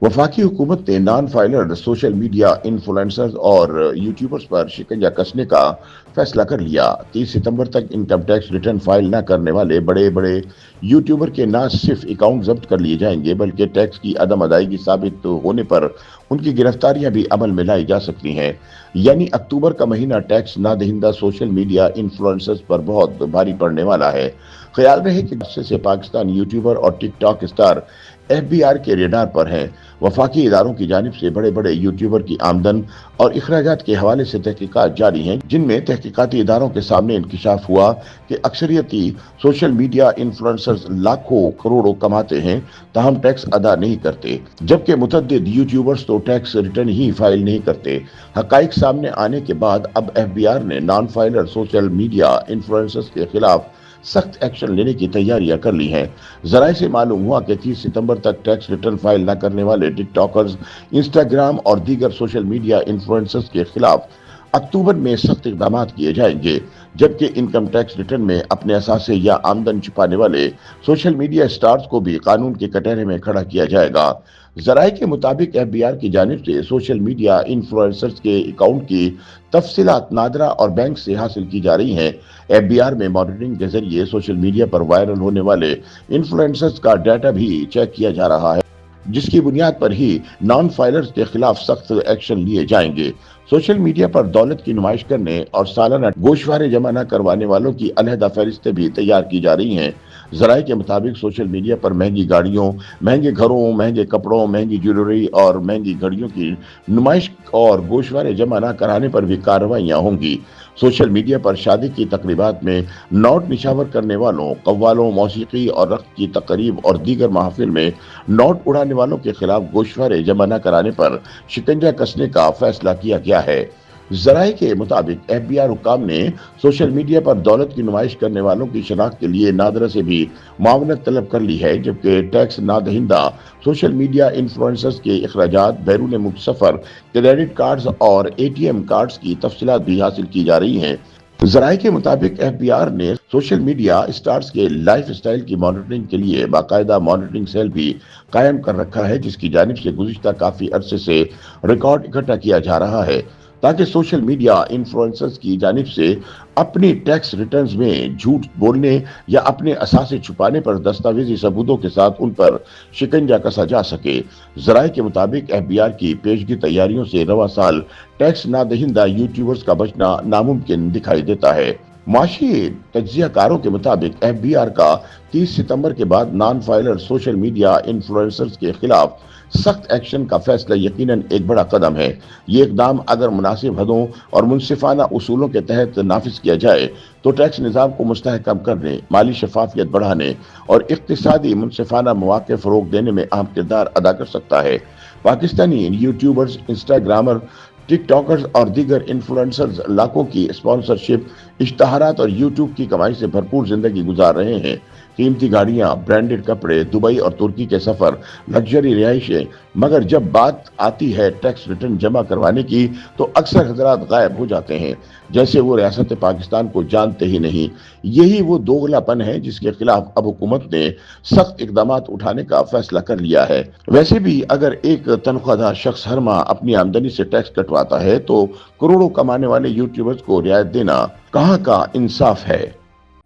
वफाकी हुकूमत ने non filer social media influencers और यूट्यूबर्स पर शिकंजा कसने का फैसला कर लिया। 30 सितंबर तक इनकम टैक्स रिटर्न फाइल न करने वाले बड़े बड़े यूट्यूबर के न सिर्फ अकाउंट जब्त कर लिए जाएंगे, बल्कि टैक्स की अदम अदायगी साबित होने पर उनकी गिरफ्तारियां भी अमल में लाई जा सकती हैं। यानी अक्टूबर का महीना टैक्स ना दहिंदा सोशल मीडिया इन्फ्लुएंसर्स पर बहुत भारी पड़ने वाला है। ख्याल रहे कि से पाकिस्तान यूट्यूबर और टिकटॉक स्टार एफबीआर के रेडार पर हैं। वफाकी इदारों की जानिब से बड़े बड़े यूट्यूबर की आमदन और अखराजात के हवाले से तहकीकात जारी हैं, जिनमें तहकीकाती इदारों के सामने इंकशाफ हुआ कि अक्सरियती सोशल मीडिया इन्फ्लुएंसर्स लाखों करोड़ों कमाते हैं, ताहम टैक्स अदा नहीं करते, जबकि मुतअद्दिद यूट्यूबर्स तो टैक्स रिटर्न ही फाइल नहीं करते। हकाइक सामने आने के बाद अब एफबीआर ने non filer social media influencers के खिलाफ सख्त एक्शन लेने की तैयारियां कर ली हैं। जराये से मालूम हुआ कि 30 सितंबर तक टैक्स रिटर्न फाइल न करने वाले टिकटॉकर्स, इंस्टाग्राम और दीगर सोशल मीडिया इन्फ्लुएंसर्स के खिलाफ अक्टूबर में सख्त इकदाम किए जाएंगे, जबकि इनकम टैक्स रिटर्न में अपने असासे या आमदन छुपाने वाले सोशल मीडिया स्टार्स को भी कानून के कटहरे में खड़ा किया जाएगा। जराये के मुताबिक एफबीआर की जानिब से सोशल मीडिया इन्फ्लुएंसर्स के अकाउंट की तफसीलात नादरा और बैंक से हासिल की जा रही हैं। एफबीआर में मॉनिटरिंग के जरिए सोशल मीडिया पर वायरल होने वाले इन्फ्लुएंसर्स का डाटा भी चेक किया जा रहा है, जिसकी बुनियाद पर ही नॉन फाइलर्स के खिलाफ सख्त एक्शन लिए जाएंगे। सोशल मीडिया पर दौलत की नुमाइश करने और सालाना गोशवारे जमा न करवाने वालों की अलहदा फहरिस्तें भी तैयार की जा रही हैं। जराये के मुताबिक सोशल मीडिया पर महंगी गाड़ियों, महंगे घरों, महंगे कपड़ों, महंगी ज्वेलरी और महंगी घड़ियों की नुमाइश और गोशवारे जमा न कराने पर भी कार्रवाइयां होंगी। सोशल मीडिया पर शादी की तकरीबात में नोट निशावर करने वालों, कव्वालों, मौसीकी और रक्त की तकरीब और दीगर महफिल में नोट उड़ाने वालों के खिलाफ गोशवारे जमा न कराने पर शिकंजा कसने का फैसला किया गया है। जराये के मुताबिक एफबीआर हुक्काम ने सोशल मीडिया पर दौलत की नुमाइश करने वालों की शनाख्त के लिए नादरा से भी मावनत तलब कर ली है, जबकि टैक्स ना दहिंदा सोशल मीडिया इन्फ्लुएंसर्स के अखराजात, बैरून मुल्क सफर, क्रेडिट कार्ड्स और एटीएम कार्ड्स की तफसीलात भी हासिल की जा रही हैं। जराये के मुताबिक एफबीआर ने सोशल मीडिया स्टार्स के लाइफ स्टाइल की मॉनिटरिंग के लिए बाकायदा मॉनिटरिंग सेल भी कायम कर रखा है, जिसकी जानिब से गुज़िश्ता काफी अरसे से रिकॉर्ड इकट्ठा किया जा रहा है, ताकि सोशल मीडिया इन्फ्लुएंसर्स की जानिब से अपनी टैक्स रिटर्न्स में झूठ बोलने या अपने असासे छुपाने पर दस्तावेजी सबूतों के साथ उन पर शिकंजा कसा जा सके। जराये के मुताबिक एफबीआर की पेशगी तैयारियों से रवा साल टैक्स ना दहिंदा यूट्यूबर्स का बचना नामुमकिन दिखाई देता है। माशी तज्जियाकारों के मुताबिक एफबीआर का 30 सितंबर के बाद non filer social media influencers के खिलाफ सख्त एक्शन का फैसला यकीनन एक बड़ा कदम है। ये इकदाम अगर मुनासिब हदों और मुनसिफाना उसूलों के तहत नाफिज किया जाए तो टैक्स निज़ाम को मुस्तहकम करने, माली शफाफियत बढ़ाने और इक्तिसादी मुनसिफाना मौक़े फ़रोग़ देने में अहम किरदार अदा कर सकता है। पाकिस्तानी यूट्यूबर्स, इंस्टाग्रामर, टिकटॉकर्स और दीगर इन्फ्लुएंसर्स लाखों की स्पॉन्सरशिप, इश्तहारात और यूट्यूब की कमाई से भरपूर जिंदगी गुजार रहे हैं। कीमती गाड़ियां, ब्रांडेड कपड़े, दुबई और तुर्की के सफर, लग्जरी रिहाइशें, मगर जब बात आती है टैक्स रिटर्न जमा करवाने की तो अक्सर हजरात गायब हो जाते हैं, जैसे वो रियासत पाकिस्तान को जानते ही नहीं। यही वो दोगलापन है जिसके खिलाफ अब हुकूमत ने सख्त इकदाम उठाने का फैसला कर लिया है। वैसे भी अगर एक तनख्वाहदार शख्स हर माह अपनी आमदनी से टैक्स कटवाता है तो करोड़ों कमाने वाले यूट्यूबर्स को रियायत देना कहाँ का इंसाफ है।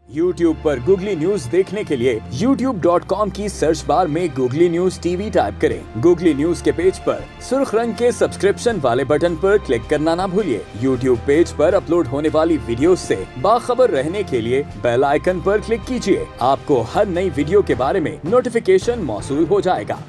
YouTube पर गूगली न्यूज देखने के लिए youtube.com की सर्च बार में गूगली न्यूज टीवी टाइप करें। गूगली न्यूज के पेज पर सुर्ख रंग के सब्सक्रिप्शन वाले बटन पर क्लिक करना ना भूलिए। YouTube पेज पर अपलोड होने वाली वीडियोस से बाखबर रहने के लिए बेल आइकन पर क्लिक कीजिए। आपको हर नई वीडियो के बारे में नोटिफिकेशन मौसूल हो जाएगा।